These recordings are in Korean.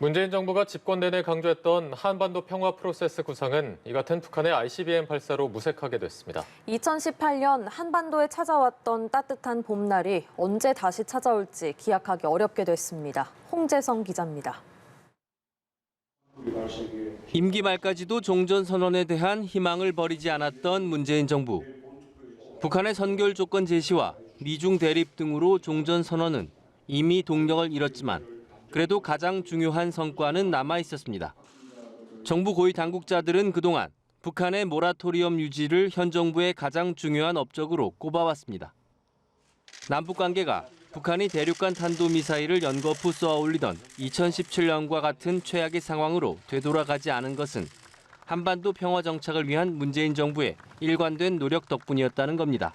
문재인 정부가 집권 내내 강조했던 한반도 평화 프로세스 구상은 이 같은 북한의 ICBM 발사로 무색하게 됐습니다. 2018년 한반도에 찾아왔던 따뜻한 봄날이 언제 다시 찾아올지 기약하기 어렵게 됐습니다. 홍재성 기자입니다. 임기 말까지도 종전선언에 대한 희망을 버리지 않았던 문재인 정부. 북한의 선결 조건 제시와 미중 대립 등으로 종전선언은 이미 동력을 잃었지만 그래도 가장 중요한 성과는 남아 있었습니다. 정부 고위 당국자들은 그동안 북한의 모라토리엄 유지를 현 정부의 가장 중요한 업적으로 꼽아왔습니다. 남북 관계가 북한이 대륙간 탄도미사일을 연거푸 쏘아 올리던 2017년과 같은 최악의 상황으로 되돌아가지 않은 것은 한반도 평화 정착을 위한 문재인 정부의 일관된 노력 덕분이었다는 겁니다.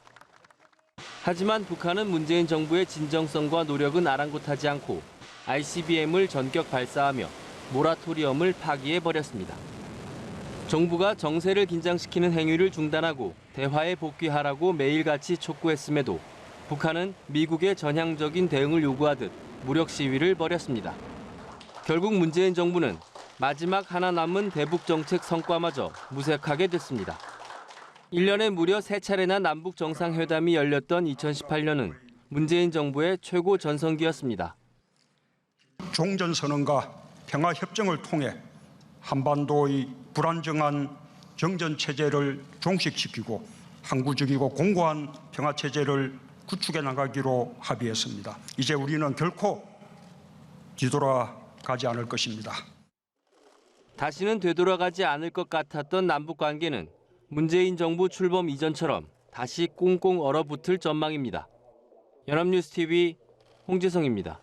하지만 북한은 문재인 정부의 진정성과 노력은 아랑곳하지 않고 ICBM을 전격 발사하며 모라토리엄을 파기해버렸습니다. 정부가 정세를 긴장시키는 행위를 중단하고 대화에 복귀하라고 매일같이 촉구했음에도 북한은 미국의 전향적인 대응을 요구하듯 무력 시위를 벌였습니다. 결국 문재인 정부는 마지막 하나 남은 대북 정책 성과마저 무색하게 됐습니다. 1년에 무려 3차례나 남북 정상회담이 열렸던 2018년은 문재인 정부의 최고 전성기였습니다. 종전선언과 평화협정을 통해 한반도의 불안정한 정전체제를 종식시키고 항구적이고 공고한 평화체제를 구축해 나가기로 합의했습니다. 이제 우리는 결코 뒤돌아가지 않을 것입니다. 다시는 되돌아가지 않을 것 같았던 남북 관계는 문재인 정부 출범 이전처럼 다시 꽁꽁 얼어붙을 전망입니다. 연합뉴스 TV 홍재성입니다.